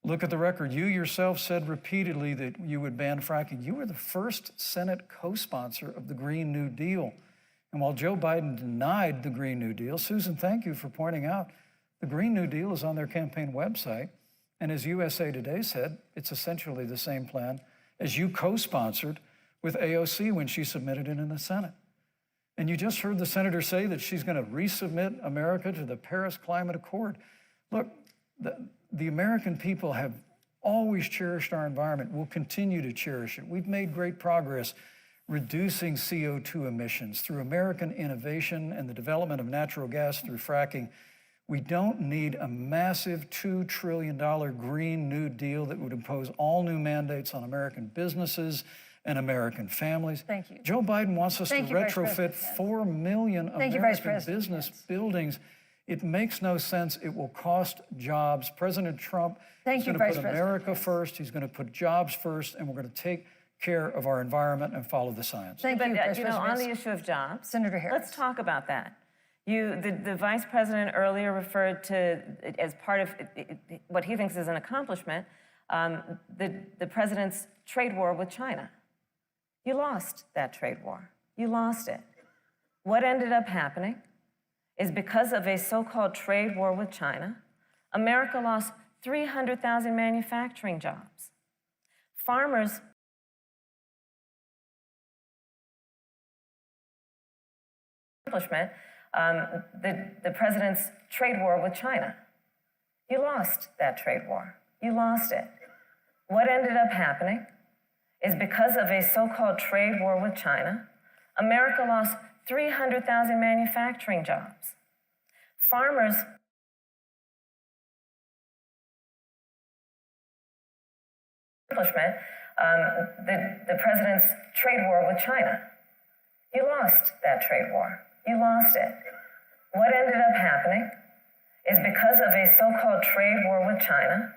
Look at the record. You yourself said repeatedly that you would ban fracking. You were the first Senate co-sponsor of the Green New Deal. And while Joe Biden denied the Green New Deal, Susan, thank you for pointing out, the Green New Deal is on their campaign website. And as USA Today said, it's essentially the same plan as you co-sponsored with AOC when she submitted it in the Senate. And you just heard the senator say that she's going to resubmit America to the Paris Climate Accord. Look, the American people have always cherished our environment. We'll continue to cherish it. We've made great progress reducing CO2 emissions through American innovation and the development of natural gas through fracking. We don't need a massive $2 trillion Green New Deal that would impose all new mandates on American businesses and American families. Thank you. Joe Biden wants us to retrofit 4 million American business buildings. It makes no sense. It will cost jobs. President Trump is going to put America first. He's going to put jobs first, and we're going to take care of our environment and follow the science. Thank you, you know, on the issue of jobs, Senator Harris. Let's talk about that. The Vice President earlier referred to, as part of what he thinks is an accomplishment, the President's trade war with China. You lost that trade war. You lost it. What ended up happening is because of a so-called trade war with China, America lost 300,000 manufacturing jobs. Farmers the President's trade war with China. You lost that trade war. You lost it. What ended up happening is because of a so-called trade war with China, America lost 300,000 manufacturing jobs. Farmers the President's trade war with China. You lost that trade war. You lost it. What ended up happening is because of a so-called trade war with China,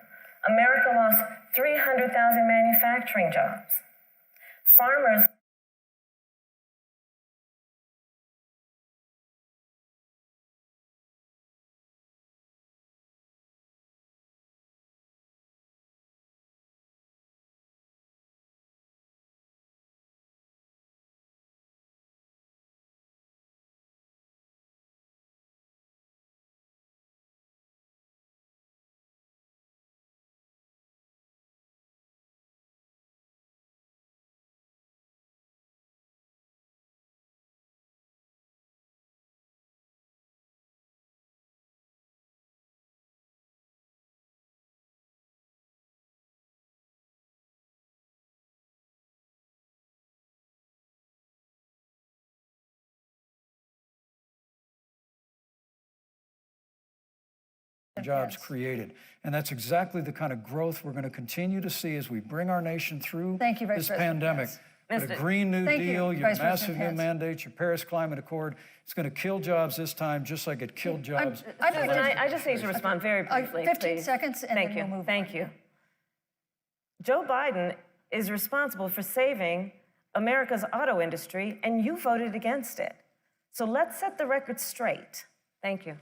America lost 300,000 manufacturing jobs. Farmers jobs created. And that's exactly the kind of growth we're going to continue to see as we bring our nation through this pandemic. But a Green New Deal, your massive new mandates, your Paris Climate Accord, it's going to kill jobs this time, just like it killed jobs. I just need to respond very briefly, 15 seconds, and then we'll move on. Thank you. Joe Biden is responsible for saving America's auto industry, and you voted against it. So let's set the record straight. Thank you.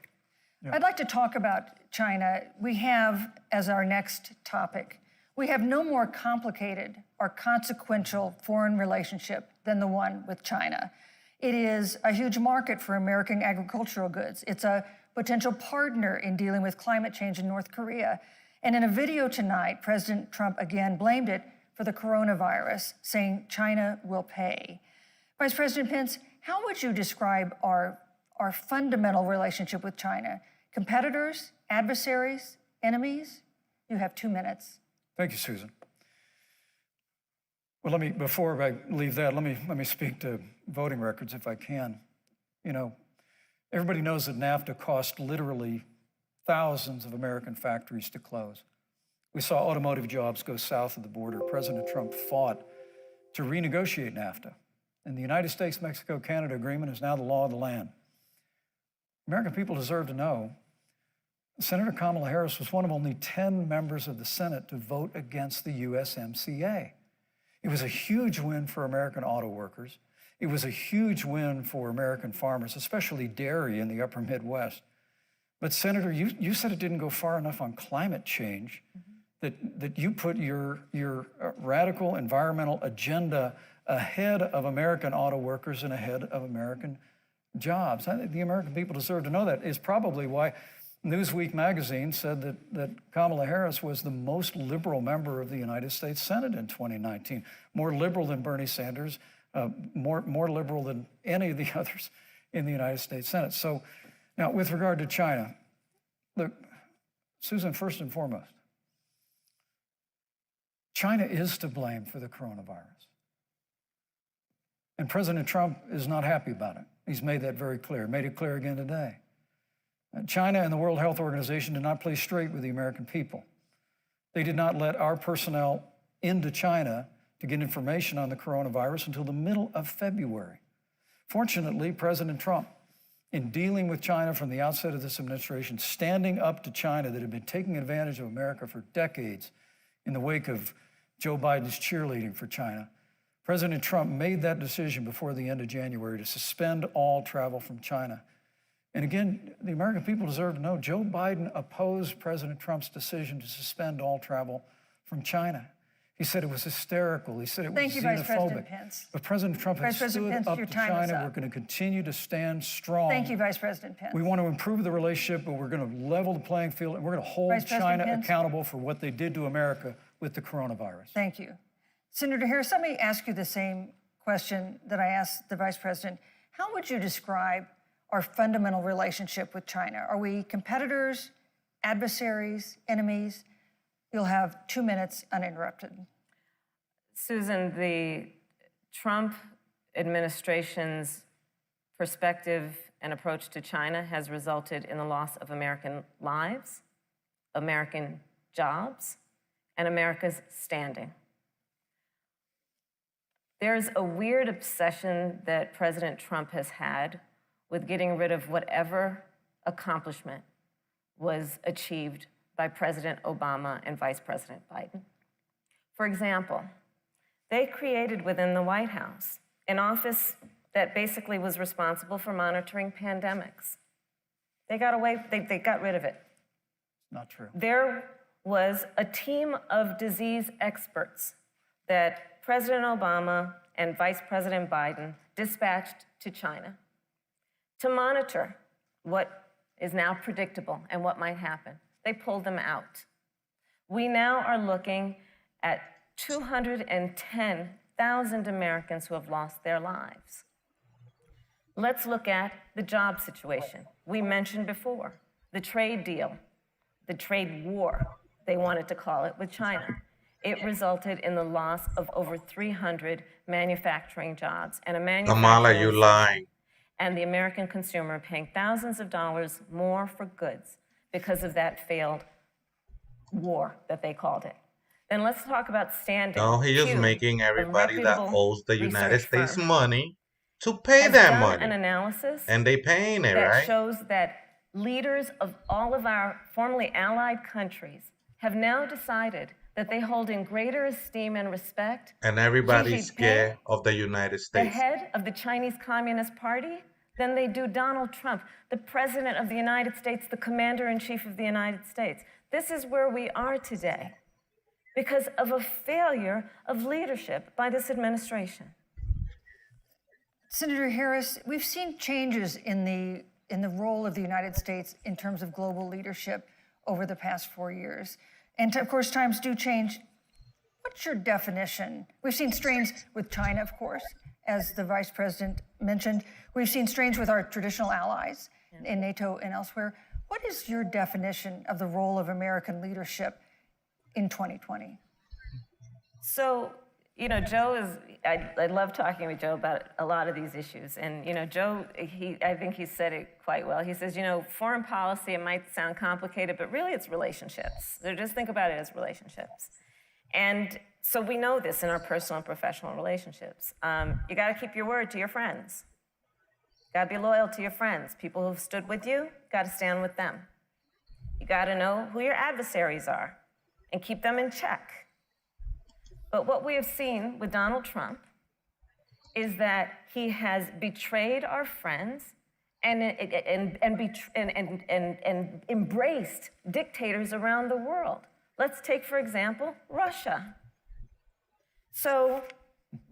I'd like to talk about China. We have, as our next topic, we have no more complicated or consequential foreign relationship than the one with China. It is a huge market for American agricultural goods. It's a potential partner in dealing with climate change in North Korea. And in a video tonight, President Trump again blamed it for the coronavirus, saying China will pay. Vice President Pence, how would you describe our fundamental relationship with China? Competitors, adversaries, enemies? You have 2 minutes. Thank you, Susan. Well, before I leave that, let me speak to voting records if I can. You know, everybody knows that NAFTA cost literally thousands of American factories to close. We saw automotive jobs go south of the border. President Trump fought to renegotiate NAFTA. And the United States-Mexico-Canada agreement is now the law of the land. American people deserve to know Senator Kamala Harris was one of only 10 members of the Senate to vote against the USMCA. It was a huge win for American auto workers. It was a huge win for American farmers, especially dairy in the upper Midwest. But Senator, you said it didn't go far enough on climate change. that you put your radical environmental agenda ahead of American auto workers and ahead of American jobs. I think the American people deserve to know that. Is probably why Newsweek magazine said that Kamala Harris was the most liberal member of the United States Senate in 2019, more liberal than Bernie Sanders, more liberal than any of the others in the United States Senate. So now with regard to China, look, Susan, first and foremost, China is to blame for the coronavirus. And President Trump is not happy about it. He's made that very clear, made it clear again today. China and the World Health Organization did not play straight with the American people. They did not let our personnel into China to get information on the coronavirus until the middle of February. Fortunately, President Trump, in dealing with China from the outset of this administration, standing up to China that had been taking advantage of America for decades in the wake of Joe Biden's cheerleading for China, President Trump made that decision before the end of January to suspend all travel from China. And again, the American people deserve to know Joe Biden opposed President Trump's decision to suspend all travel from China. He said it was hysterical. He said it was xenophobic. Thank you, Vice President Pence. But President Trump has stood up to China. We're going to continue to stand strong. Thank you, Vice President Pence. We want to improve the relationship, but we're going to level the playing field, and we're going to hold China accountable for what they did to America with the coronavirus. Thank you. Senator Harris, let me ask you the same question that I asked the Vice President. How would you describe our fundamental relationship with China? Are we competitors, adversaries, enemies? You'll have 2 minutes uninterrupted. Susan, the Trump administration's perspective and approach to China has resulted in the loss of American lives, American jobs, and America's standing. There's a weird obsession that President Trump has had with getting rid of whatever accomplishment was achieved by President Obama and Vice President Biden. For example, they created within the White House an office that basically was responsible for monitoring pandemics. They got rid of it. Not true. There was a team of disease experts that President Obama and Vice President Biden dispatched to China to monitor what is now predictable and what might happen. They pulled them out. We now are looking at 210,000 Americans who have lost their lives. Let's look at the job situation. We mentioned before the trade deal, the trade war, they wanted to call it, with China. It resulted in the loss of over 300 manufacturing jobs and a manufacturing Kamala, you lying. and the American consumer paying thousands of dollars more for goods because of that failed war that they called it. Then let's talk about standing. No, he is Pew, making a everybody that reputable owes the United research States firm, money to pay has that done money. an analysis And they paying it, that right? shows that leaders of all of our formerly allied countries have now decided that they hold in greater esteem and respect And Xi everybody's Jinping, scared of the United the States. head of the Chinese Communist Party, than they do Donald Trump, the President of the United States, the Commander-in-Chief of the United States. This is where we are today because of a failure of leadership by this administration. Senator Harris, we've seen changes in the role of the United States in terms of global leadership over the past 4 years. And of course, times do change. What's your definition? We've seen strains with China, of course, as the Vice President mentioned. We've seen strains with our traditional allies in NATO and elsewhere. What is your definition of the role of American leadership in 2020? So, you know, Joe is, I love talking with Joe about a lot of these issues. And, you know, Joe, I think he said it quite well. He says, you know, foreign policy, it might sound complicated, but really it's relationships. So just think about it as relationships. And so we know this in our personal and professional relationships. You got to keep your word to your friends. Got to be loyal to your friends. People who've stood with you, got to stand with them. You got to know who your adversaries are and keep them in check. But what we have seen with Donald Trump is that he has betrayed our friends and embraced dictators around the world. Let's take, for example, Russia. So,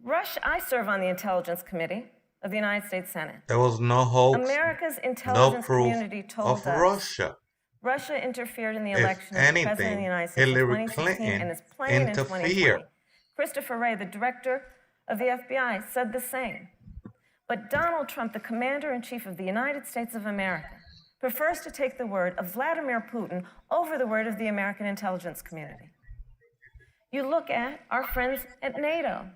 Russia, I serve on the Intelligence Committee of the United States Senate. There was no hoax, America's no intelligence proof community told of us Russia. Russia interfered in the If election of the President of the anything, United States in Hillary 2016 and Clinton is planning in 2020. interfered. Christopher Wray, the director of the FBI, said the same. But Donald Trump, the commander-in-chief of the United States of America, prefers to take the word of Vladimir Putin over the word of the American intelligence community. You look at our friends at NATO.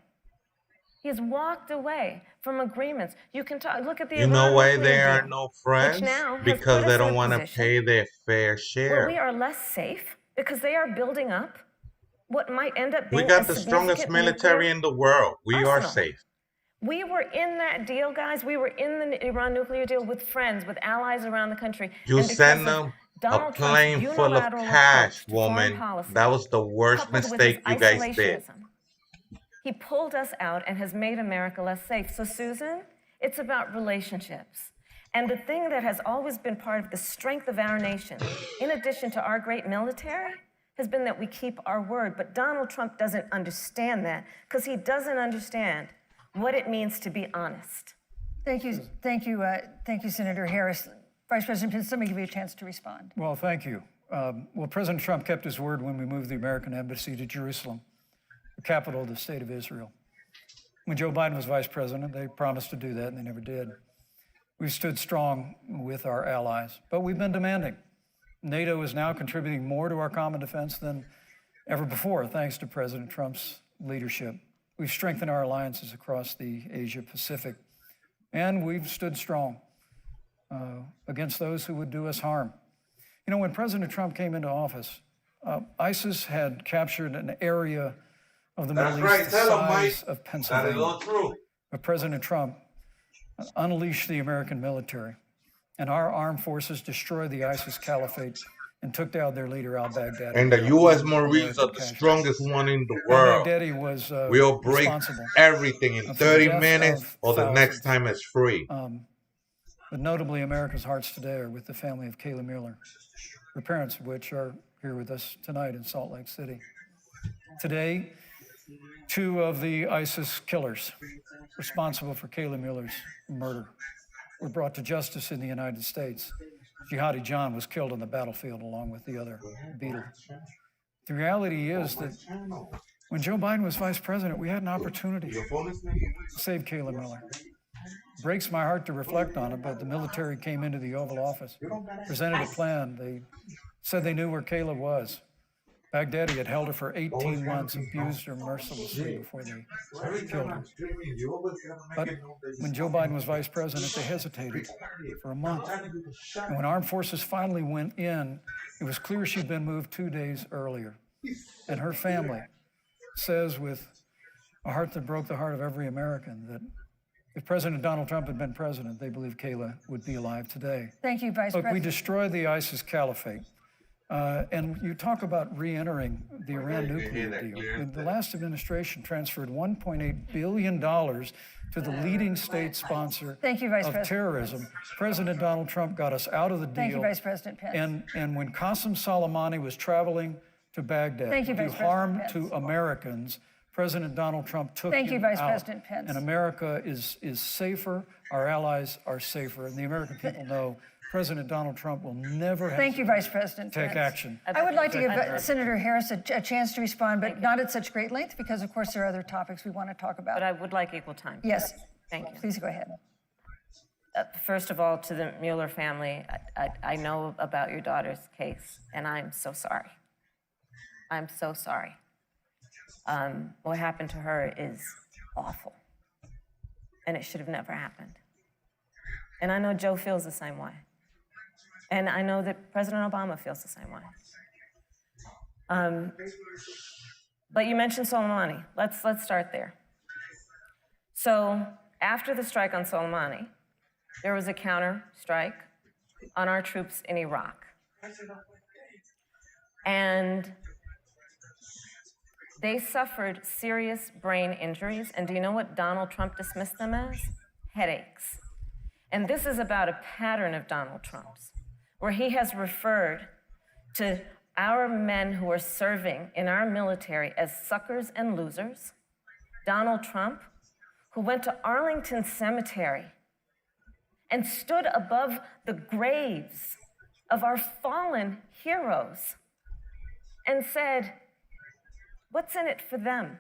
He has walked away from agreements. You can look at the You know Iran why nuclear they are deal, no which friends? now has Because put they us in don't a want to position pay their fair where share. we are less safe because they are building up what might end up We being got a the strongest significant military nuclear in the world. We are arsenal. safe. We were in that deal, guys. We were in the Iran nuclear deal with friends, with allies around the country. You And because send of them a Donald Trump's plane full of unilateral cash, approach to foreign woman. policy, That was the worst coupled with his mistake you guys did. isolationism, he pulled us out and has made America less safe. So, Susan, it's about relationships. And the thing that has always been part of the strength of our nation, in addition to our great military, has been that we keep our word. But Donald Trump doesn't understand that because he doesn't understand what it means to be honest. Thank you, Senator Harris. Vice President Pence, let me give you a chance to respond. Well, thank you. Well, President Trump kept his word when we moved the American embassy to Jerusalem, the capital of the state of Israel. When Joe Biden was vice president, they promised to do that, and they never did. We've stood strong with our allies, but we've been demanding. NATO is now contributing more to our common defense than ever before, thanks to President Trump's leadership. We've strengthened our alliances across the Asia-Pacific, and we've stood strong against those who would do us harm. You know, when President Trump came into office, ISIS had captured an area of the Middle East the size of Pennsylvania. But President Trump unleashed the American military, and our armed forces destroyed the ISIS caliphate and took down their leader, al-Baghdadi. And the U.S. Marines are the strongest one in the world. Al-Baghdadi was We'll break everything in 30 minutes, or the next time it's free. But notably, America's hearts today are with the family of Kayla Mueller, her parents of which are here with us tonight in Salt Lake City. Today, 2 of the ISIS killers responsible for Kayla Mueller's murder were brought to justice in the United States. Jihadi John was killed on the battlefield along with the other beetle. The reality is that when Joe Biden was vice president, we had an opportunity to save Kayla Mueller. It breaks my heart to reflect on it, but the military came into the Oval Office, presented a plan. They said they knew where Kayla was. Baghdadi had held her for 18 months, abused her mercilessly before they killed her. But when Joe Biden was vice president, they hesitated for a month. And when armed forces finally went in, it was clear she'd been moved 2 days earlier. And her family says with a heart that broke the heart of every American that if President Donald Trump had been president, they believe Kayla would be alive today. Thank you, Vice Look, President. we destroyed the ISIS caliphate. And you talk about re-entering the Iran nuclear deal. The last administration transferred $1.8 billion to the leading state sponsor Thank you, Vice of President. terrorism. President Donald Trump got us out of the deal. Thank you, Vice President Pence. And when Qasem Soleimani was traveling to Baghdad Thank you, to do Vice President harm Pence. to Americans, President Donald Trump took Thank you, him Vice out. President Pence. And America is safer, our allies are safer, and the American people know President Donald Trump will never have Thank you, Vice President take Pence. action. I would like to give Senator Harris a chance to respond, but not at such great length, because of course there are other topics we want to talk about. But I would like equal time. Yes. Thank you. Please go ahead. First of all, to the Mueller family, I know about your daughter's case, and I'm so sorry. I'm so sorry. What happened to her is awful, and it should have never happened. And I know Joe feels the same way. And I know that President Obama feels the same way. But you mentioned Soleimani. Let's start there. So after the strike on Soleimani, there was a counter strike on our troops in Iraq. And they suffered serious brain injuries. And do you know what Donald Trump dismissed them as? Headaches. And this is about a pattern of Donald Trump's, where he has referred to our men who are serving in our military as suckers and losers. Donald Trump, who went to Arlington Cemetery and stood above the graves of our fallen heroes and said, what's in it for them?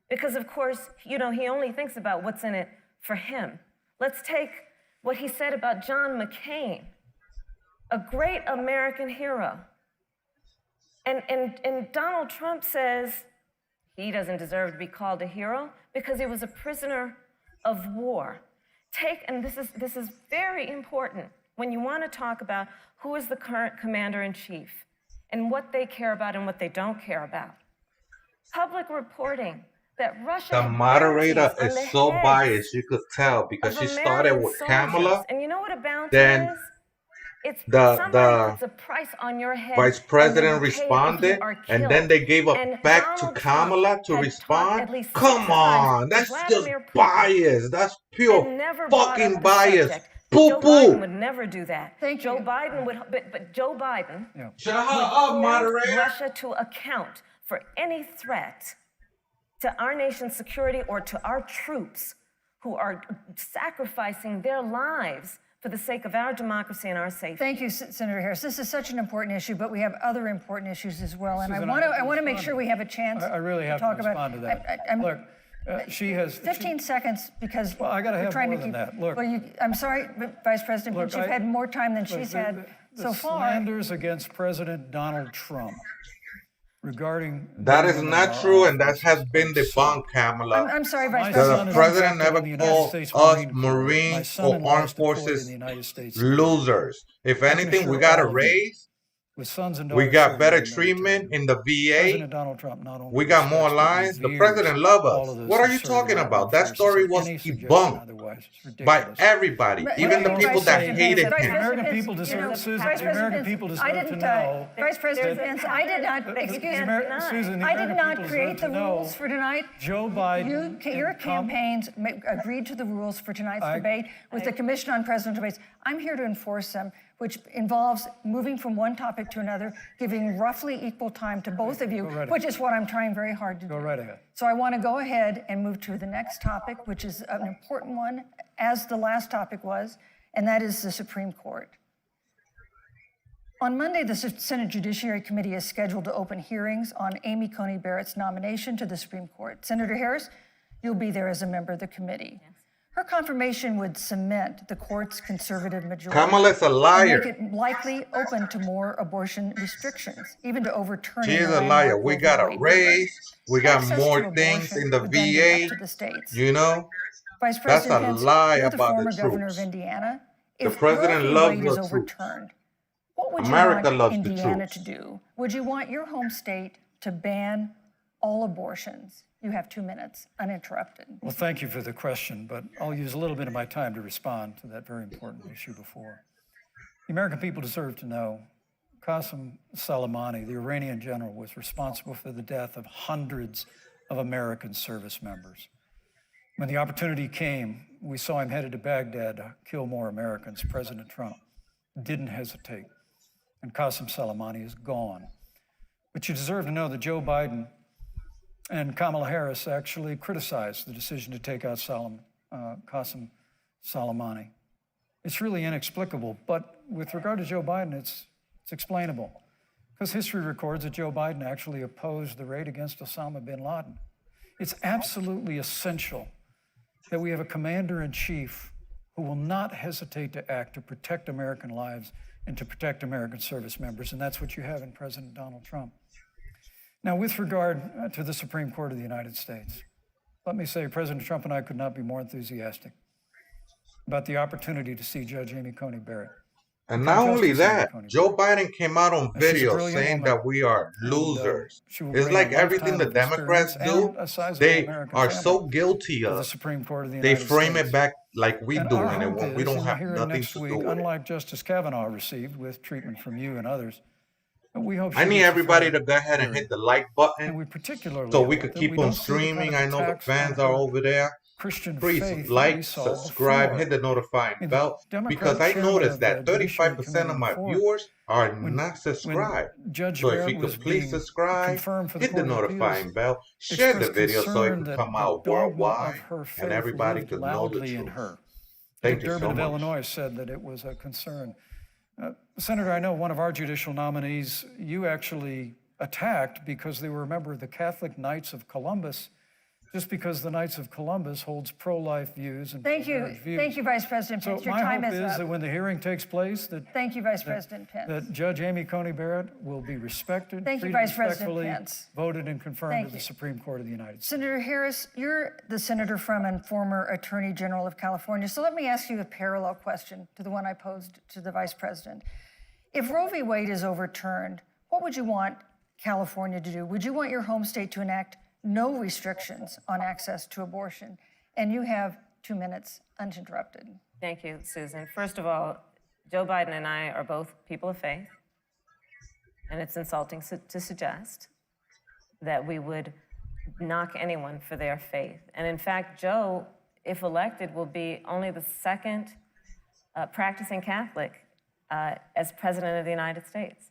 Because of course, he only thinks about what's in it for him. Let's take what he said about John McCain, a great American hero. And Donald Trump says he doesn't deserve to be called a hero because he was a prisoner of war. And this is very important when you want to talk about who is the current commander-in-chief and what they care about and what they don't care about. Public reporting that Russia. The moderator is so biased, you could tell, because she started with Kamala. And you know what a bounty Then is? It's the somebody puts a price on your head. Vice and President they will pay if you responded, are and killed. then they gave up And back to Donald Kamala Trump to had respond. talked at least 6 Come on, times that's with just Vladimir Putin bias. That's and pure never brought up fucking the bias. subject. Poo Joe Biden poo. would never do that. Thank Joe you. Biden would, but Joe Biden Shut her up, hold moderator. Russia to account for any threat to our nation's security or to our troops who are sacrificing their lives for the sake of our democracy and our safety. Thank you, Senator Harris. This is such an important issue, but we have other important issues as well. And Susan, I want to make sure we have a chance I really have to talk about. respond to that. I'm- Look, she has 15 seconds because Well, I gotta we're have trying more to than keep. that. Look. Well, I'm sorry, Vice President, Look, but you've had more time than she's had the so far. slanders against President Donald Trump regarding That is women in not our true, armed and that forces has been absurd. debunked, Kamala. I'm sorry, My Vice son The President. is president instructed never in the United called States us Marine Corps. My Marines or son-in-law armed is deployed in forces the United States. losers. If I can anything, we assure got a all of you, raise. with sons and We daughters got serving better in the military, treatment in the VA. President Donald Trump not only We got more respects but lines. The reveres president loves all us. of those What are who you serve talking in our about? armed That forces, story and was any suggestion debunked otherwise is by ridiculous. everybody, But- even the Vice people that President hated Pence, him. The American Vice people President deserve, Pence, Susan, Vice the American President people Pence, deserve I to didn't, know. Vice President there's a Pence, I did not, pattern. excuse You me, can't deny. Susan, the I did American not people create deserve the to know rules for tonight. Joe Biden. Your and campaigns agreed to the rules for tonight's debate with the Commission on Presidential Debates. I'm here to enforce them, which involves moving from one topic to another, giving roughly equal time to both of you, right which is what I'm trying very hard to do. Go right ahead. So I want to go ahead and move to the next topic, which is an important one, as the last topic was, and that is the Supreme Court. On Monday, the Senate Judiciary Committee is scheduled to open hearings on Amy Coney Barrett's nomination to the Supreme Court. Senator Harris, you'll be there as a member of the committee. Her confirmation would cement the court's conservative majority. Kamala's a and liar. make it likely open to more abortion restrictions, even to overturning. She is the a liar. landmark We Roe v. got a Wade ruling. raise. We got Access to more abortion things in the would then be VA. up to the states. You know, Vice that's President a Pence, lie you're the about the former governor troops. of Indiana. The If president Roe v. loves Wade the is troops. overturned, what would America you loves want the Indiana troops. to do? Would you want your home state to ban all abortions? You have 2 minutes, uninterrupted. Well, thank you for the question, but I'll use a little bit of my time to respond to that very important issue before. The American people deserve to know Qasem Soleimani, the Iranian general, was responsible for the death of hundreds of American service members. When the opportunity came, we saw him headed to Baghdad to kill more Americans. President Trump didn't hesitate, and Qasem Soleimani is gone. But you deserve to know that Joe Biden and Kamala Harris actually criticized the decision to take out Qasem Soleimani. It's really inexplicable, but with regard to Joe Biden, it's explainable. Because history records that Joe Biden actually opposed the raid against Osama bin Laden. It's absolutely essential that we have a commander-in-chief who will not hesitate to act to protect American lives and to protect American service members, and that's what you have in President Donald Trump. Now, with regard to the Supreme Court of the United States, let me say President Trump and I could not be more enthusiastic about the opportunity to see Judge Amy Coney Barrett. And not only that, Joe Biden came out on And she's a video brilliant saying woman. that we are And, losers. she will It's bring like a everything the lifetime of Democrats experience do, and a sizable they American are family so guilty to the of. Supreme Court of the They United frame States. it back like we And do, our and hope we is don't in the have hearing nothing next to week, do with it. unlike Justice Kavanaugh received with treatment from you and others, we hope I she need gets a everybody fair to go ahead and hearing. hit the like And button we particularly so we hope could that keep we on don't see the kind streaming. of I know the attacks fans on are her over there. Christian Please faith that we like, saw subscribe, before. hit the notifying The bell because Democratic I chairman noticed of the that Judiciary 35% Committee of my before, viewers are when not subscribed. Judge So if Barrett you was could please being subscribe, confirmed for the hit the Court of Appeals, notifying bell, share the expressed video so it concern can that come the out dogma of worldwide her and faith everybody lived could know the loudly in truth. her. Thank Dick you so Durbin of much. Illinois said that it was a concern. Senator, I know one of our judicial nominees you actually attacked because they were a member of the Catholic Knights of Columbus, just because the Knights of Columbus holds pro-life views and Thank you. pro-marriage views. Thank you, Vice President So Pence. Your my time hope is is up. that when the hearing takes place, Thank you, Vice President Pence. that Judge Amy Coney Barrett will be respected, Thank you, treated Vice President respectfully, Pence. voted and confirmed Thank to the you. Supreme Court of the United States. Senator Harris, you're the senator from and former Attorney General of California. So let me ask you a parallel question to the one I posed to the Vice President. If Roe v. Wade is overturned, what would you want California to do? Would you want your home state to enact no restrictions on access to abortion? And you have 2 minutes uninterrupted. Thank you, Susan. First of all, Joe Biden and I are both people of faith, and it's insulting to suggest that we would knock anyone for their faith. And in fact, Joe, if elected, will be only the second practicing Catholic as President of the United States.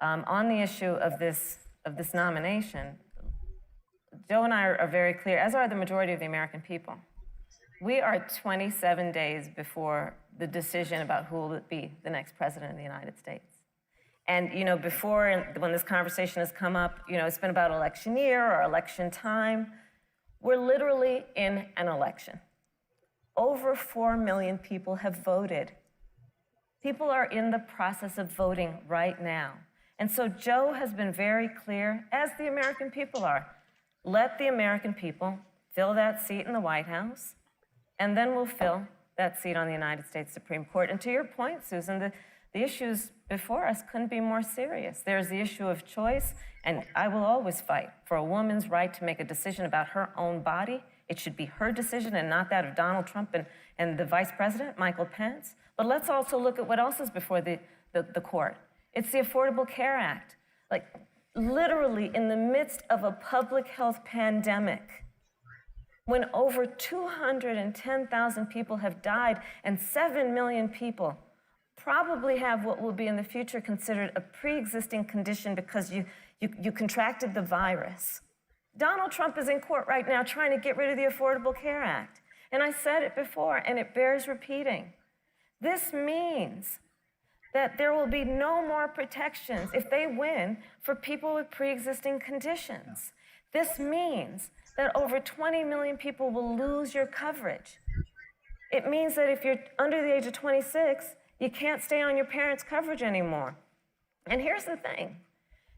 On the issue of this nomination, Joe and I are very clear, as are the majority of the American people. We are 27 days before the decision about who will be the next president of the United States. And, you know, before, when this conversation has come up, you know, it's been about election year or election time. We're literally in an election. Over 4 million people have voted. People are in the process of voting right now. And so Joe has been very clear, as the American people are. Let the American people fill that seat in the White House, and then we'll fill that seat on the United States Supreme Court. And to your point, Susan, the issues before us couldn't be more serious. There's the issue of choice, and I will always fight for a woman's right to make a decision about her own body. It should be her decision and not that of Donald Trump and the Vice President, Michael Pence. But let's also look at what else is before the court. It's the Affordable Care Act. Like, literally in the midst of a public health pandemic, when over 210,000 people have died and 7 million people probably have what will be in the future considered a pre-existing condition because you contracted the virus. Donald Trump is in court right now trying to get rid of the Affordable Care Act. And I said it before, and it bears repeating. This means that there will be no more protections if they win for people with pre-existing conditions. This means that over 20 million people will lose your coverage. It means that if you're under the age of 26, you can't stay on your parents' coverage anymore. And here's the thing,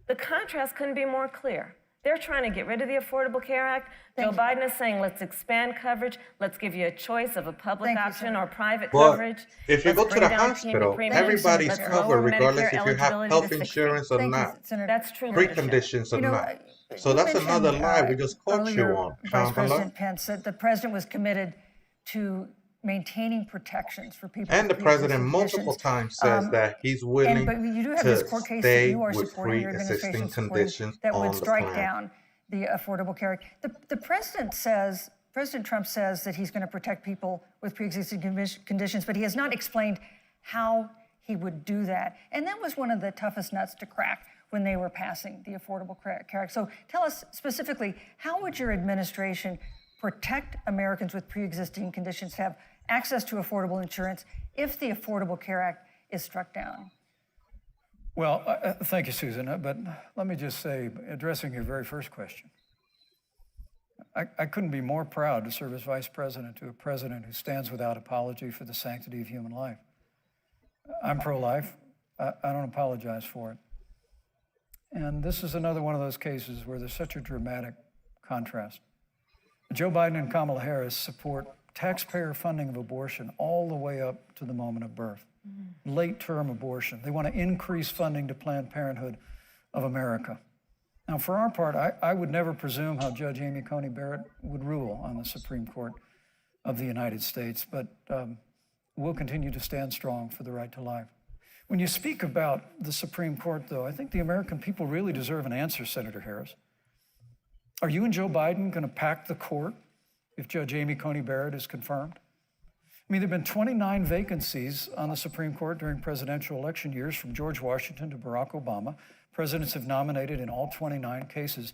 the contrast couldn't be more clear. They're trying to get rid of the Affordable Care Act. Joe Biden is saying, let's expand coverage. Let's give you a choice of a public option or private coverage. If you Let's go to bring the down hospital, premiums. everybody's Let's covered lower regardless Medicare if you have eligibility health to 60. insurance or Thank you, not, Senator. That's true leadership. preconditions or You know, not. So you that's mentioned, another lie we just caught you earlier, on, Vice Kamala. President Pence, that the president was committed to maintaining protections for people. And the with president pre-existing multiple conditions. times says that he's willing But you do have to this court case that stay you are with supporting, your administration pre-existing supporting, conditions that on would the strike plan. down the Affordable Care Act. The president says, President Trump says that he's going to protect people with pre-existing conditions, but he has not explained how he would do that. And that was one of the toughest nuts to crack when they were passing the Affordable Care Act. So tell us specifically, how would your administration protect Americans with pre-existing conditions to have access to affordable insurance if the Affordable Care Act is struck down? Well, thank you, Susan. But let me just say, addressing your very first question, I couldn't be more proud to serve as vice president to a president who stands without apology for the sanctity of human life. I'm pro-life. I don't apologize for it. And this is another one of those cases where there's such a dramatic contrast. Joe Biden and Kamala Harris support taxpayer funding of abortion all the way up to the moment of birth. Late-term abortion. They want to increase funding to Planned Parenthood of America. Now, for our part, I would never presume how Judge Amy Coney Barrett would rule on the Supreme Court of the United States, but we'll continue to stand strong for the right to life. When you speak about the Supreme Court, though, I think the American people really deserve an answer, Senator Harris. Are you and Joe Biden going to pack the court if Judge Amy Coney Barrett is confirmed? I mean, there have been 29 vacancies on the Supreme Court during presidential election years, from George Washington to Barack Obama. Presidents have nominated in all 29 cases.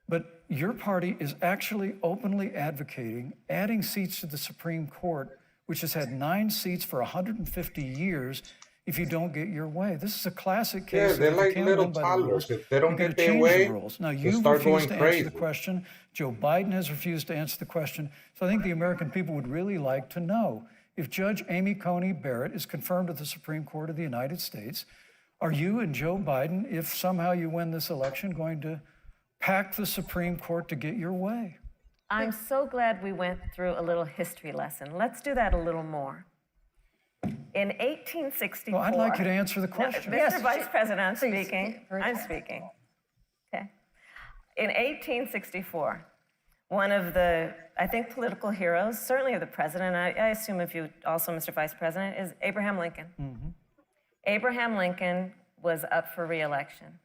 But your party is actually openly advocating adding seats to the Supreme Court, which has had 9 seats for 150 years, if you don't get your way. This is a classic case. Yeah, they're if you like can't little win by the toddlers. rules, If they don't you gotta get their change way, the rules. Now, they you've start refused going to answer the crazy. question. Joe Biden has refused to answer the question. So I think the American people would really like to know, if Judge Amy Coney Barrett is confirmed to the Supreme Court of the United States, are you and Joe Biden, if somehow you win this election, going to pack the Supreme Court to get your way? I'm so glad we went through a little history lesson. Let's do that a little more. In 1864. Well, I'd like you to answer the question. No, Mr. Vice President, I'm Please, speaking. very I'm quick. speaking. Okay. In 1864, one of the, I think, political heroes, certainly of the president, I assume of you also, Mr. Vice President, is Abraham Lincoln. Mm-hmm. Abraham Lincoln was up for re-election.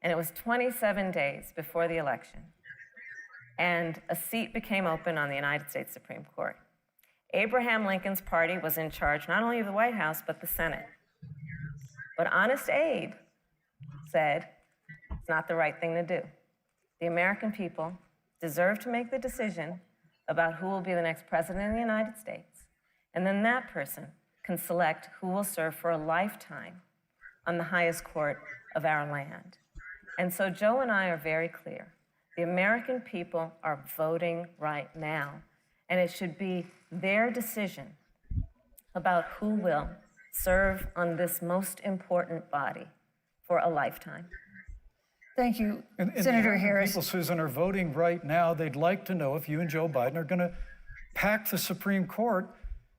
And it was 27 days before the election. And a seat became open on the United States Supreme Court. Abraham Lincoln's party was in charge not only of the White House, but the Senate. But Honest Abe said it's not the right thing to do. The American people deserve to make the decision about who will be the next president of the United States. And then that person can select who will serve for a lifetime on the highest court of our land. And so Joe and I are very clear. The American people are voting right now, and it should be their decision about who will serve on this most important body for a lifetime. Thank you, And Senator the Harris. people, Susan, are voting right now. They'd like to know if you and Joe Biden are going to pack the Supreme Court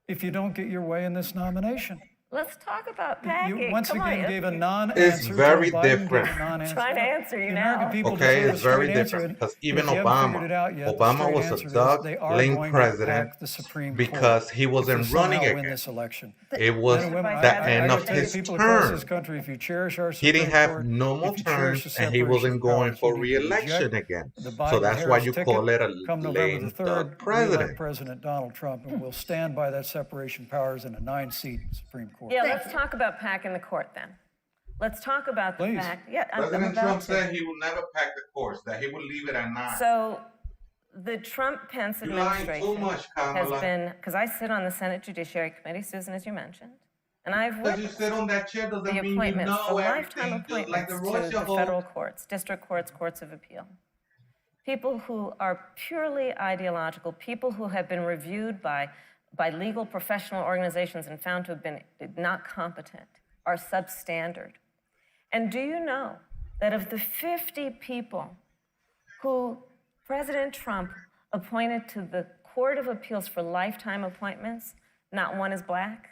if you don't get your way in this nomination. Let's talk about packing. You once Come on, again gave a you- non-answer. It's very Joe Biden gave a different. non-answer. Trying to answer you The now. American people Okay, deserve a it's very straight answer, different, and because if even you haven't figured it out yet, the Obama straight was a answer is duck they are link going to president pack the Supreme because Court he wasn't if they somehow running win again. this election. It was Men and women, Vice the President, end I of would tell you, his people across this term. country, if you cherish our He Supreme didn't have Court, no more if you cherish terms, the and he separation wasn't of going powers, for you need to re-election reject again. the So Biden that's why Harris you ticket call it a come November the lame 3rd, duck we elect president. President Donald Trump, and we'll stand by that separation of powers in a 9-seat Supreme Court. Yeah, let's talk about packing the court then. Let's talk about the Please. fact. Yeah, I'm President about Trump to. said he would never pack the courts, that he would leave it at 9. So the Trump-Pence You're lying administration too much, has Kamala. been, because I sit on the Senate Judiciary Committee, Susan, as you mentioned, and I've Because you witnessed sit on that chair doesn't the mean you appointments, the know lifetime everything, just like appointments the to Russia the whole. federal courts, district courts, courts of appeal. People who are purely ideological, people who have been reviewed by legal professional organizations and found to have been not competent, are substandard. And do you know that of the 50 people who President Trump appointed to the Court of Appeals for lifetime appointments, not one is black?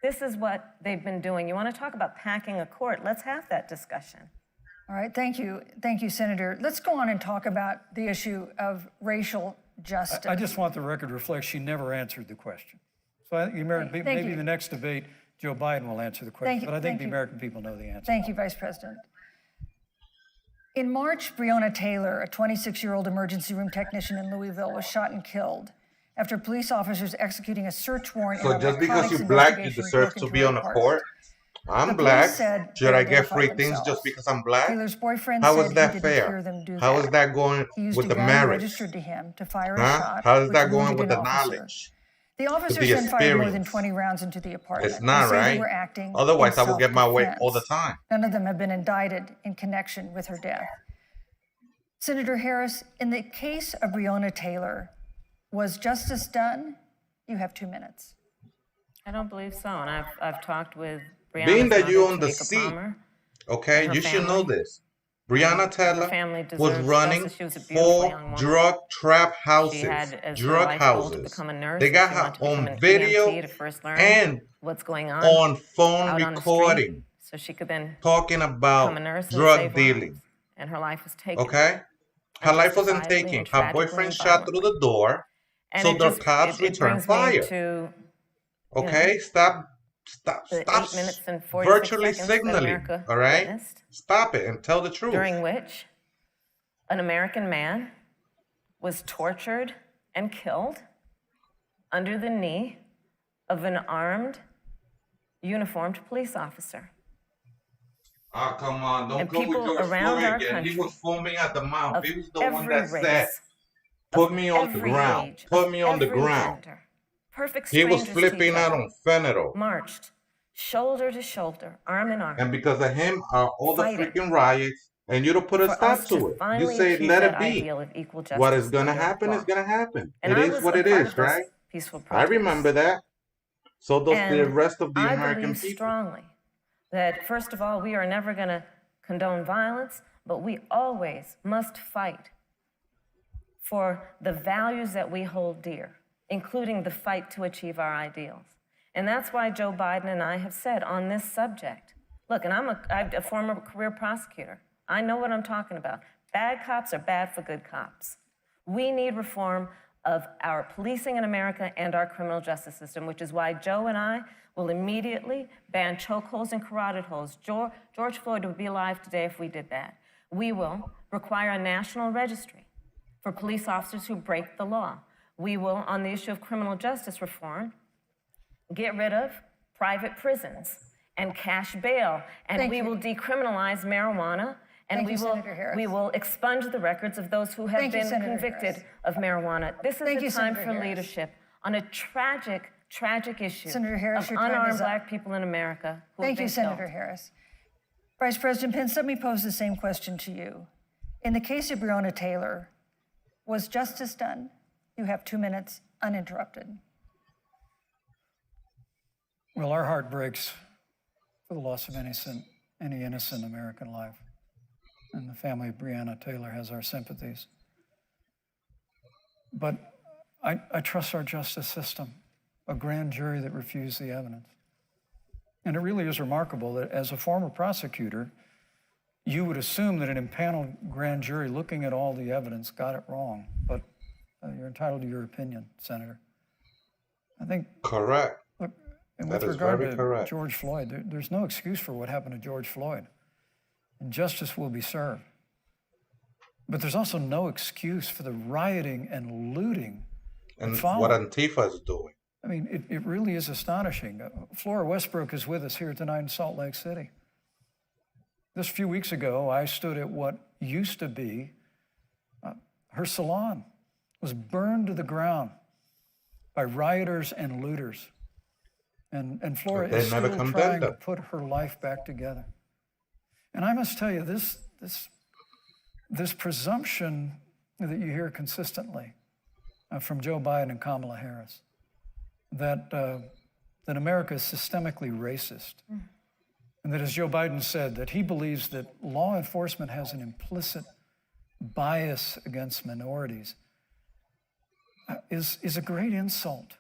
This is what they've been doing. You want to talk about packing a court? Let's have that discussion. All right, thank you, Senator. Let's go on and talk about the issue of racial justice. I just want the record to reflect she never answered the question. So I think the American people, Thank maybe you. the next debate, Joe Biden will answer the question. Thank you, But I think thank the you. American people know the answer. Thank you, Vice President. In March, Breonna Taylor, a 26-year-old emergency room technician in Louisville, was shot and killed after police officers executing a search warrant in So an just because electronics you're black, you investigation deserve broke to into be her on a apartment. court? I'm The black. police said Should they I get free identified things themselves. just because I'm black? Taylor's boyfriend How said is he that didn't fair? hear them do How that. is that going He used with a the gun marriage? registered to him to fire a Huh? shot. How is which that going wounded with the an officer. knowledge? The officers the then fired more than experience? 20 rounds into the apartment. It's not They say they right. were acting Otherwise, in I will get my way all the self-defense. time. None of them have been indicted in connection with her death. Senator Harris, in the case of Breonna Taylor, was justice done? You have 2 minutes. I don't believe so, and I've talked with Breonna's Being that you mother, own the Tamika seat, Palmer. okay, Her you should know family. this. Breonna Taylor family was deserves running justice. She was a beautiful young 4 woman. drug trap houses, She had as her drug life goal to houses. become a nurse. They and got she her wanted to become on an video EMT to first learn and what's going on on phone out on the street, recording so she could then talking become a about nurse and drug save dealing. lives. And her life was taken. Okay? Her life wasn't Unjustifiably taken. and Her tragically boyfriend and shot through the door, And so it the just- cops it returned brings me fire. to Okay? Stop the 8 minutes and 46 virtually seconds that signaling. America All right? witnessed, Stop it and tell the truth. during which an American man was tortured and killed under the knee of an armed, uniformed police officer. Oh, come on. Don't And go with people George around Floyd our again. He country was foaming at the mouth. of He was the one every that said, race, put me on the every ground. age, Put of me on the every ground. gender. Perfect He was strangers to flipping each out other, on fentanyl. marched shoulder to shoulder, arm in arm, And because of him, all the fighting freaking riots, and you don't put a for stop us to to it. You finally say, achieve let that it be. ideal of equal justice. What is going to under happen law. is going to happen. And It I is was what a it part is, of those right? peaceful I protests. remember that. So does the And rest of the I American believe people. strongly that, first of all, we are never going to condone violence, but we always must fight for the values that we hold dear, including the fight to achieve our ideals. And that's why Joe Biden and I have said on this subject, look, and I'm a former career prosecutor. I know what I'm talking about. Bad cops are bad for good cops. We need reform of our policing in America and our criminal justice system, which is why Joe and I will immediately ban chokeholds and carotid holds. George Floyd would be alive today if we did that. We will require a national registry for police officers who break the law. We will, on the issue of criminal justice reform, get rid of private prisons and cash bail, and Thank we you. will decriminalize marijuana, and Thank you, Senator Harris. we will expunge the records of those who have Thank you, been Senator convicted Harris. of marijuana. This is Thank the you, time Senator for Harris. leadership on a tragic, tragic issue Senator Harris, of your time is unarmed up. black people in America who have Thank been you, Senator killed. Harris. Vice President Pence, let me pose the same question to you. In the case of Breonna Taylor, was justice done? You have 2 minutes uninterrupted. Well, our heart breaks for the loss of any innocent American life. And the family of Breonna Taylor has our sympathies. But I trust our justice system, a grand jury that refused the evidence. And it really is remarkable that as a former prosecutor, you would assume that an impaneled grand jury looking at all the evidence got it wrong. But you're entitled to your opinion, Senator. I think, Correct. look, and That with is regard very to correct. George Floyd, there's no excuse for what happened to George Floyd. And justice will be served. But there's also no excuse for the rioting and looting that And followed. what Antifa is doing. I mean, it really is astonishing. Flora Westbrook is with us here tonight in Salt Lake City. Just a few weeks ago, I stood at what used to be her salon. Was burned to the ground by rioters and looters. And Flora They is never still condemned trying to them. put her life back together. And I must tell you, this presumption that you hear consistently from Joe Biden and Kamala Harris, that America is systemically racist, and that, as Joe Biden said, that he believes that law enforcement has an implicit bias against minorities, is a great insult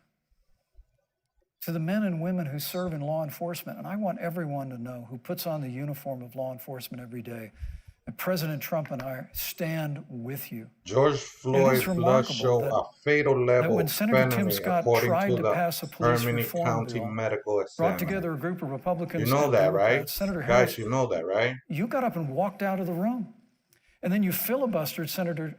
to the men and women who serve in law enforcement. And I want everyone to know who puts on the uniform of law enforcement every day that President Trump and I stand with you. George Floyd does remarkable show that- a fatal level when of Senator Tim felony Scott according tried to to the pass a police Harmony reform County bill, Medical brought Examiner. together a group of Republicans You know and that, Democrats. right? Senator Harris, Guys, you know that, right? you got up and walked out of the room. And then you filibustered Senator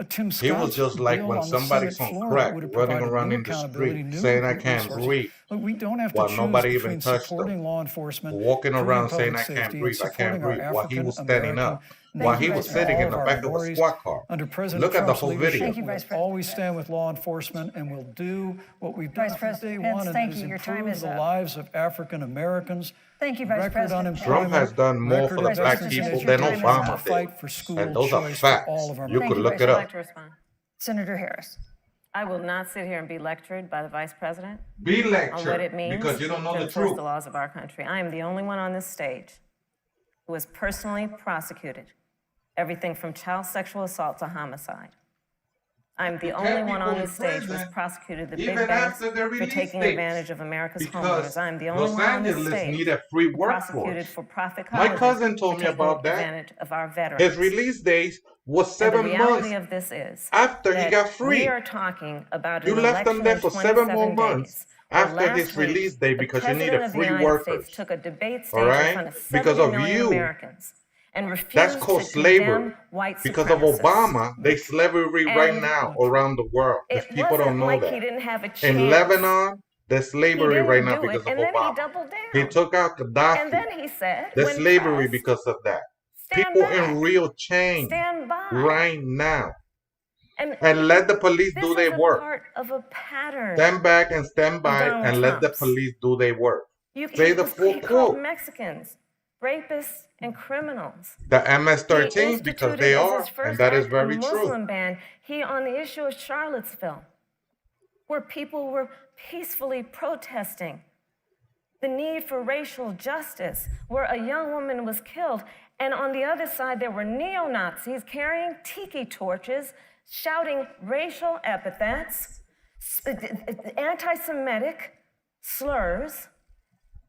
Tim Scott's He was just like bill when on the somebody's Senate on floor crack, that would have running provided around new in the accountability, street, new saying, "I can't resources. breathe," Look, we don't have to while choose nobody between even touched supporting him. law enforcement, Walking improving around saying, public "I can't safety, and breathe, I can't supporting our breathe," while he was standing African-American up, while he Thank you, was Vice sitting in President. the all of back our of a minorities squad car. under President Look at the Trump's whole leadership. video. Thank you, We'll Vice President always Pence. stand with law enforcement, and we'll do what we've done Vice from day President Pence, one, and thank that is you. Your time improve is the up. lives of African Americans. Thank you, Vice Record President Pence. unemployment, Trump has done more record for the of black absence people in than education, Obama and fight did. for school And those are choice for all facts. of our You Thank could you, look Vice it I'd up. like to respond. Senator Harris. I will not sit here and be lectured by the Vice President Be on what it lectured means because you don't know to the enforce truth. the laws of our country. I am the only one on this stage who has personally prosecuted everything from child sexual assault to homicide. I'm the only kept one on people this in stage who has prison prosecuted the big even banks after their for release taking dates. advantage of America's Because homeowners. I'm the only Los one on this Angeles stage need a free who prosecuted workforce. for-profit My colleges cousin told for me taking about that. advantage of our veterans. His release date was And 7 the reality months of this is after he that got free. we are talking about You an left them election there in for 7 more 27 months days, where after his last week, release date the because you President needed of the free United workers. States took a debate stage All right? in front of 70 Because of million you. Americans and refused That's called to slavery. condemn white Because of supremacists. Obama, there's slavery right And now around the world. If It people don't wasn't know like that. he didn't have a chance. In Lebanon, there's He slavery didn't right now do because it, of and then he Obama. doubled He down. took out And Gaddafi. then he said, There's when slavery pressed, because of that. stand People back, in real change stand by. right now. And And let the police this do is their a work. part of a pattern. Stand back and stand by Donald and let the Trump's. police do their work. He Say the full he called quote. Mexicans rapists and criminals. The He MS-13 because instituted they as are, his first and that is act very a true. Muslim ban. He, on the issue of Charlottesville, where people were peacefully protesting the need for racial justice, where a young woman was killed. And on the other side, there were neo-Nazis carrying tiki torches, shouting racial epithets, anti-Semitic slurs.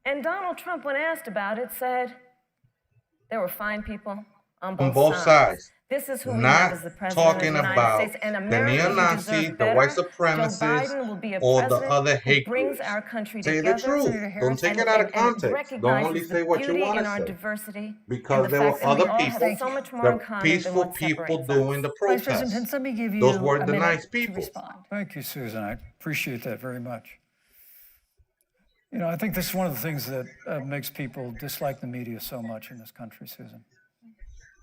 And Donald Trump, when asked about it, said there were fine people on both sides. This is who we have as the president of the talking United about States. And the America, who neo-Nazis, deserves the better. white Joe supremacists, Biden will be a or the president other who hate brings groups. our country Say together. the truth. Senator Harris. Don't take it out of context. Don't Recognizes only the say what you beauty want in to our say. diversity. Because and the there were fact that we other all people, have so much more in the common than peaceful what people separates doing us. the Vice protests. President Pence, let me give you Those were a the minute nice to people. respond. Thank you, Susan. I appreciate that very much. You know, I think this is one of the things that makes people dislike the media so much in this country, Susan,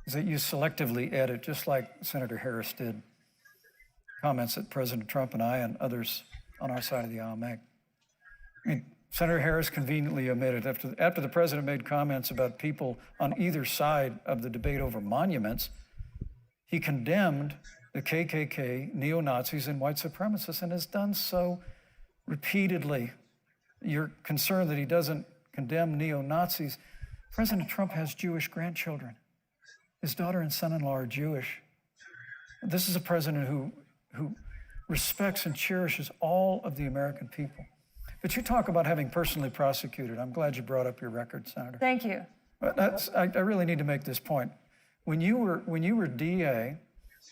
is that you selectively edit, just like Senator Harris did, comments that President Trump and I and others on our side of the aisle make. I mean, Senator Harris conveniently omitted, after the president made comments about people on either side of the debate over monuments, he condemned the KKK, neo-Nazis, and white supremacists, and has done so repeatedly. You're concerned that he doesn't condemn neo-Nazis. President Trump has Jewish grandchildren. His daughter and son-in-law are Jewish. This is a president who respects and cherishes all of the American people. But you talk about having personally prosecuted. I'm glad you brought up your record, Senator. Thank you. But I really need to make this point. When you were DA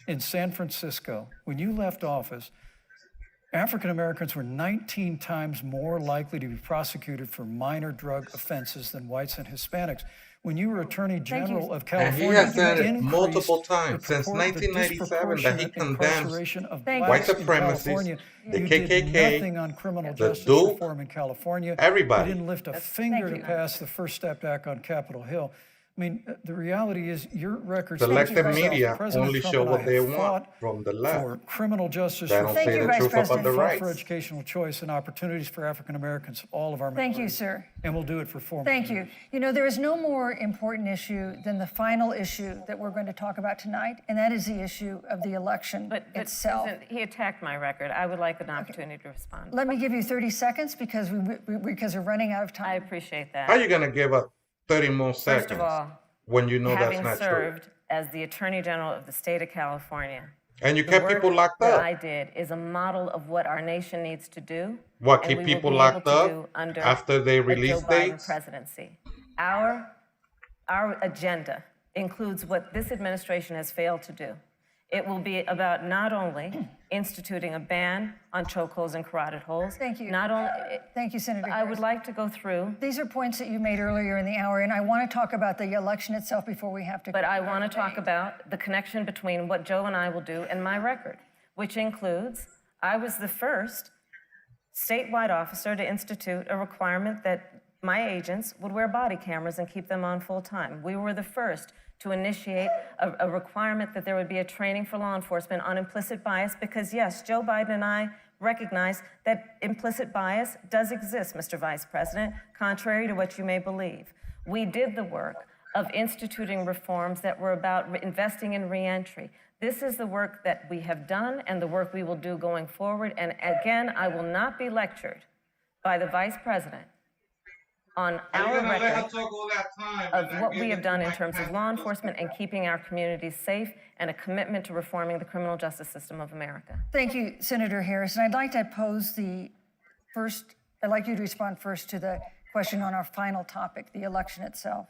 in San Francisco, when you left office, African Americans were 19 times more likely to be prosecuted for minor drug offenses than whites and Hispanics. When you were Attorney General of And California, he has said it increased multiple the times since the 1997 that he disproportionate condemns incarceration of Thank you. blacks white in supremacists, California. the You KKK, did nothing on criminal the justice Duke, reform in California. everybody. You didn't lift a finger to you. pass the First Step Act on Capitol Hill. I mean, the reality is your record. Selective media only show what they want from the left. For criminal justice They don't reform, say the Vice truth about President. the fought rights. for educational choice and opportunities for African Americans, all of our Thank you, minorities. sir. And we'll do it for 4 more Thank years. you. You know, there is no more important issue than the final issue that we're going to talk about tonight, and that is the issue of the election But itself. Susan, he attacked my record. I would like an opportunity to respond. Let me give you 30 seconds because we're running out of I time. appreciate How that. are you going to give up 30 more seconds First of all, when you know that's having not true? served as the Attorney General of the state of California, And you the kept work people locked that up. I did is a model of what our nation needs to do. What, and keep we will people be locked able to up do under after they a release Joe Biden dates? presidency. Our agenda includes what this administration has failed to do. It will be about not only instituting a ban on chokeholds and carotid holes. Thank you. Not only, Thank you, Senator I Harris. would like to go through, These are points that you made earlier in the hour, and I want to talk about the election itself before we have to. but I want to talk about the connection between what Joe and I will do and my record, which includes I was the first statewide officer to institute a requirement that my agents would wear body cameras and keep them on full time. We were the first to initiate a requirement that there would be a training for law enforcement on implicit bias because, yes, Joe Biden and I recognize that implicit bias does exist, Mr. Vice President, contrary to what you may believe. We did the work of instituting reforms that were about investing in reentry. This is the work that we have done and the work we will do going forward. And again, I will not be lectured by the Vice President on our record of what we have done in terms of law enforcement and keeping our communities safe and a commitment to reforming the criminal justice system of America. Thank you, Senator Harris. And I'd like to I'd like you to respond first to the question on our final topic, the election itself.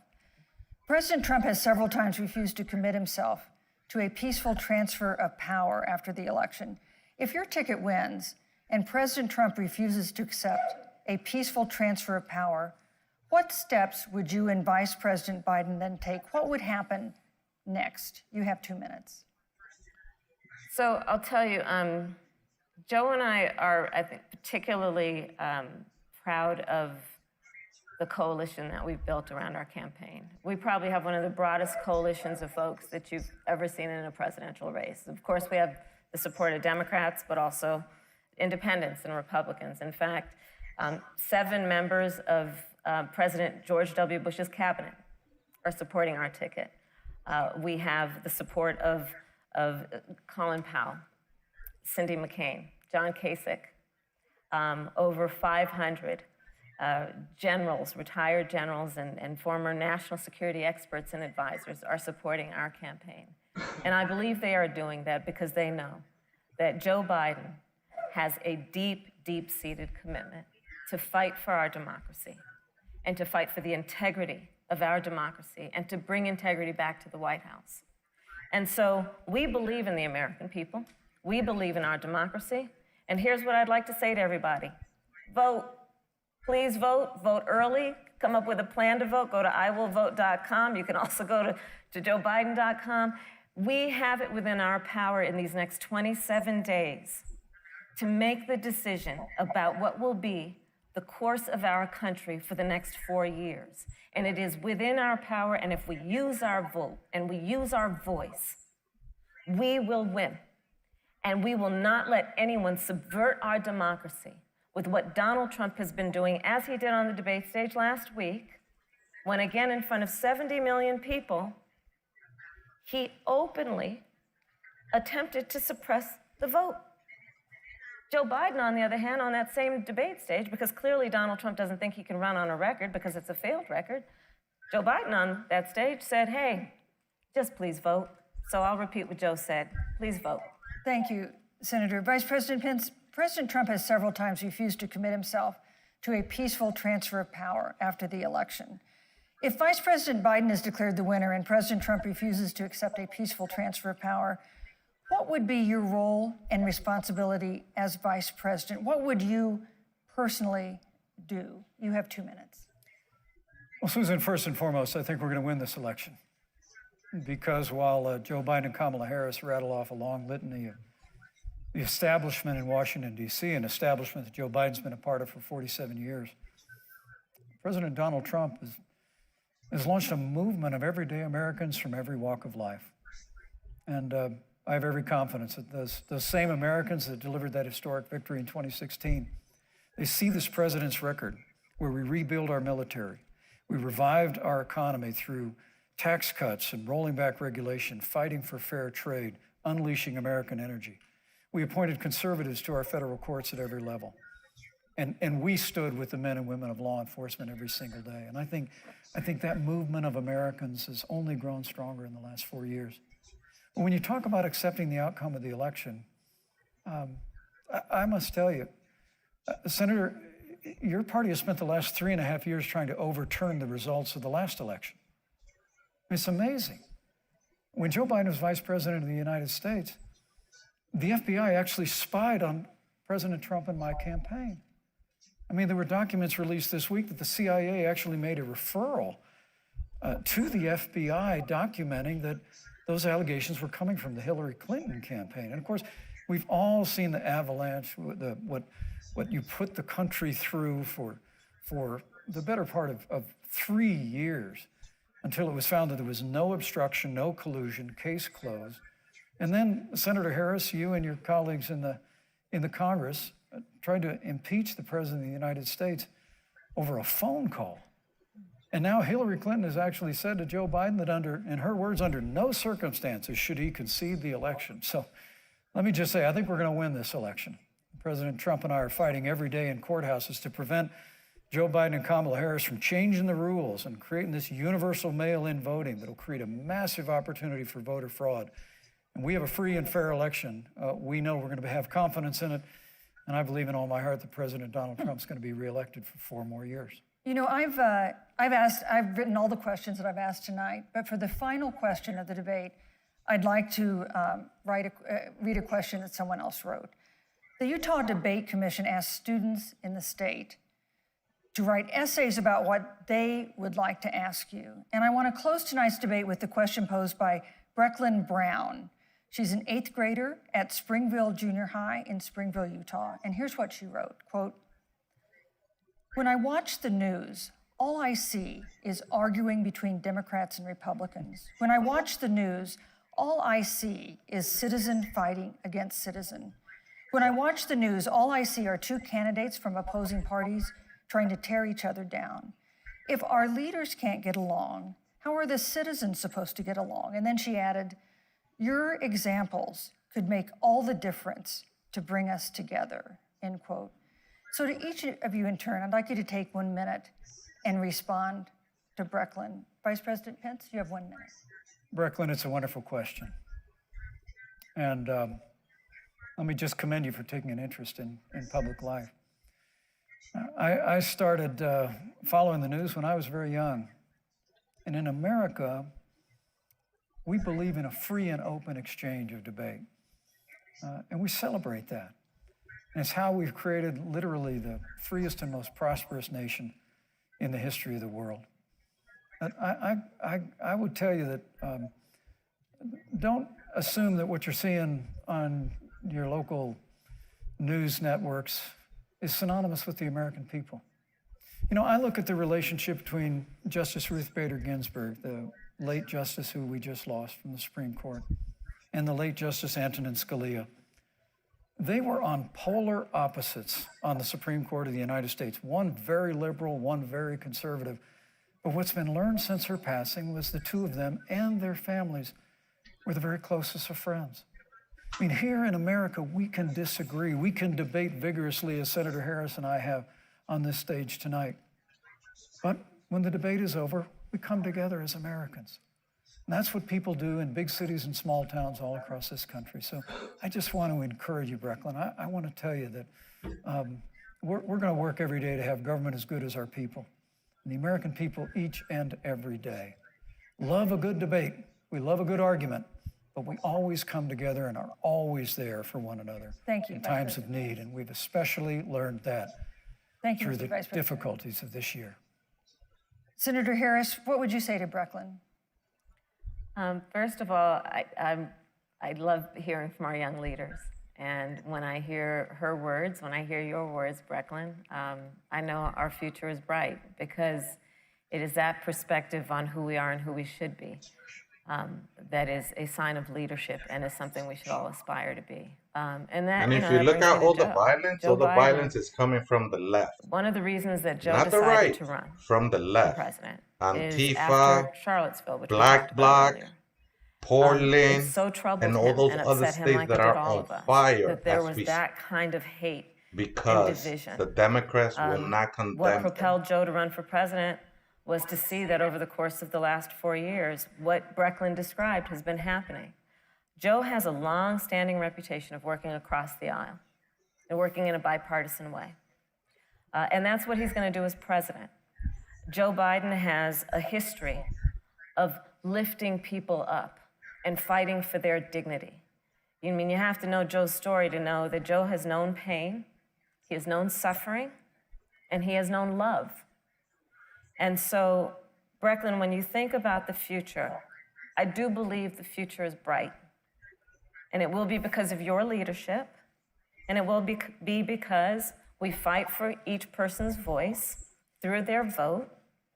President Trump has several times refused to commit himself to a peaceful transfer of power after the election. If your ticket wins and President Trump refuses to accept a peaceful transfer of power, What steps would you and Vice President Biden then take? What would happen next? You have 2 minutes. So I'll tell you, Joe and I are, I think, particularly proud of the coalition that we've built around our campaign. We probably have one of the broadest coalitions of folks that you've ever seen in a presidential race. Of course, we have the support of Democrats, but also independents and Republicans. In fact, 7 members of President George W. Bush's cabinet are supporting our ticket. We have the support of Colin Powell, Cindy McCain, John Kasich, over 500 generals, retired generals, and former national security experts and advisors are supporting our campaign. And I believe they are doing that because they know that Joe Biden has a deep, deep-seated commitment to fight for our democracy and to fight for the integrity of our democracy and to bring integrity back to the White House. And so we believe in the American people. We believe in our democracy. And here's what I'd like to say to everybody. Vote. Please vote. Vote early. Come up with a plan to vote. Go to iwillvote.com. You can also go to joebiden.com. We have it within our power in these next 27 days to make the decision about what will be the course of our country for the next 4 years. And it is within our power, and if we use our vote and we use our voice, we will win. And we will not let anyone subvert our democracy with what Donald Trump has been doing, as he did on the debate stage last week, when again in front of 70 million people, he openly attempted to suppress the vote. Joe Biden, on the other hand, on that same debate stage, because clearly Donald Trump doesn't think he can run on a record because it's a failed record, Joe Biden on that stage said, hey, just please vote. So I'll repeat what Joe said. Please vote. Thank you, Senator. Vice President Pence, President Trump has several times refused to commit himself to a peaceful transfer of power after the election. If Vice President Biden is declared the winner and President Trump refuses to accept a peaceful transfer of power, what would be your role and responsibility as Vice President? What would you personally do? You have 2 minutes. Well, Susan, first and foremost, I think we're going to win this election. Because while Joe Biden and Kamala Harris rattle off a long litany of the establishment in Washington, D.C., an establishment that Joe Biden's been a part of for 47 years, President Donald Trump has launched a movement of everyday Americans from every walk of life. And I have every confidence that those same Americans that delivered that historic victory in 2016, they see this president's record where we rebuild our military. We revived our economy through tax cuts and rolling back regulation, fighting for fair trade, unleashing American energy. We appointed conservatives to our federal courts at every level. And we stood with the men and women of law enforcement every single day. And I think that movement of Americans has only grown stronger in the last 4 years. But when you talk about accepting the outcome of the election, I must tell you, Senator, your party has spent the last 3.5 years trying to overturn the results of the last election. It's amazing. When Joe Biden was vice president of the United States, the FBI actually spied on President Trump and my campaign. I mean, there were documents released this week that the CIA actually made a referral to the FBI documenting that those allegations were coming from the Hillary Clinton campaign. And of course, we've all seen the avalanche, what you put the country through for the better part of 3 years until it was found that there was no obstruction, no collusion, case closed. And then, Senator Harris, you and your colleagues in the Congress tried to impeach the President of the United States over a phone call. And now Hillary Clinton has actually said to Joe Biden that in her words, under no circumstances should he concede the election. So let me just say, I think we're going to win this election. President Trump and I are fighting every day in courthouses to prevent Joe Biden and Kamala Harris from changing the rules and creating this universal mail-in voting that will create a massive opportunity for voter fraud. And we have a free and fair election. We know we're going to have confidence in it. And I believe in all my heart that President Donald Trump's going to be reelected for 4 more years. You know, I've written all the questions that I've asked tonight, but for the final question of the debate, I'd like to read a question that someone else wrote. The Utah Debate Commission asked students in the state to write essays about what they would like to ask you. And I want to close tonight's debate with the question posed by Brecklin Brown. She's an 8th grader at Springville Junior High in Springville, Utah. And here's what she wrote, quote, "When I watch the news, all I see is arguing between Democrats and Republicans. When I watch the news, all I see is citizen fighting against citizen. When I watch the news, all I see are two candidates from opposing parties trying to tear each other down. If our leaders can't get along, how are the citizens supposed to get along?" And then she added, "Your examples could make all the difference to bring us together," end quote. So to each of you in turn, I'd like you to take 1 minute and respond to Brecklin. Vice President Pence, you have 1 minute. Brecklin, it's a wonderful question. And let me just commend you for taking an interest in public life. I started following the news when I was very young. And in America, we believe in a free and open exchange of debate. And we celebrate that. And it's how we've created literally the freest and most prosperous nation in the history of the world. I would tell you that don't assume that what you're seeing on your local news networks is synonymous with the American people. You know, I look at the relationship between Justice Ruth Bader Ginsburg, the late justice who we just lost from the Supreme Court, and the late Justice Antonin Scalia. They were on polar opposites on the Supreme Court of the United States, one very liberal, one very conservative. But what's been learned since her passing was the two of them and their families were the very closest of friends. I mean, here in America, we can disagree. We can debate vigorously, as Senator Harris and I have on this stage tonight. But when the debate is over, we come together as Americans. And that's what people do in big cities and small towns all across this country. So I just want to encourage you, Brecklin. I want to tell you that we're going to work every day to have government as good as our people. And the American people each and every day love a good debate. We love a good argument. But we always come together and are always there for one another. Thank you, in Vice times of President. need. And we've especially learned that Thank you, through Mr. the Vice President. difficulties of this year. Senator Harris, what would you say to Brecklin? First of all, I love hearing from our young leaders. And when I hear her words, when I hear your words, Brecklin, I know our future is bright because it is that perspective on who we are and who we should be that is a sign of leadership and is something we should all aspire to be. And if you look at all the Joe Biden, violence is coming from the left. One of the reasons that Joe Not the decided right, to run from the for left. president is Antifa, after Charlottesville, which we Black talked about Bloc, earlier. Portland, It so troubled and all him those and other upset him states like that it are did all on of us, fire that there as was we that kind of hate and because division. the Democrats will not What condemn them. propelled Joe to run for president was to see that over the course of the last 4 years, what Brecklin described has been happening. Joe has a long-standing reputation of working across the aisle and working in a bipartisan way. And that's what he's going to do as president. Joe Biden has a history of lifting people up and fighting for their dignity. You have to know Joe's story to know that Joe has known pain, he has known suffering, and he has known love. And so, Brecklin, when you think about the future, I do believe the future is bright. And it will be because of your leadership, and it will be because we fight for each person's voice through their vote,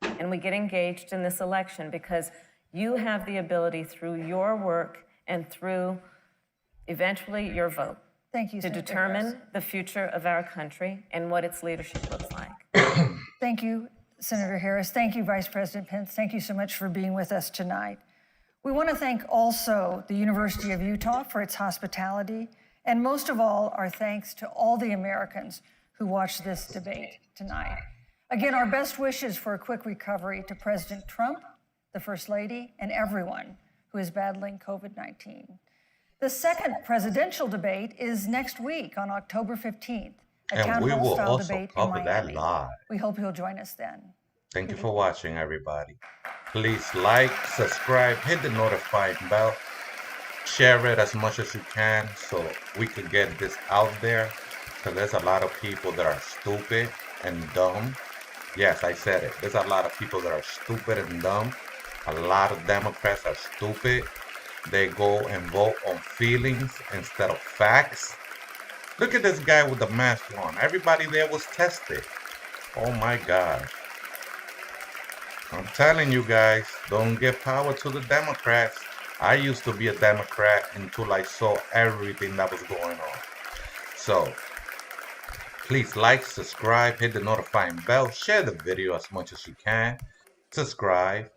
and we get engaged in this election because you have the ability through your work and through eventually your vote Thank you, to Senator determine Harris. the future of our country and what its leadership looks like. Thank you, Senator Harris. Thank you, Vice President Pence. Thank you so much for being with us tonight. We want to thank also the University of Utah for its hospitality, and most of all, our thanks to all the Americans who watched this debate tonight. Again, our best wishes for a quick recovery to President Trump, the First Lady, and everyone who is battling COVID-19. The second presidential debate is next week on October 15th, a And town we will hall-style also debate in cover that Miami. live. We hope you'll join us then. Thank you for watching, everybody. Please like, subscribe, hit the notifying bell, share it as much as you can so we can get this out there. Because there's a lot of people that are stupid and dumb Yes, I said it. There's a lot of people that are stupid and dumb. A lot of Democrats are stupid. They go and vote on feelings instead of facts. Look at this guy with the mask on. Everybody there was tested. Oh my God. I'm telling you guys, don't give power to the Democrats. I used to be a Democrat until I saw everything that was going on. So, please like, subscribe, hit the notifying bell, share the video as much as you can. Subscribe.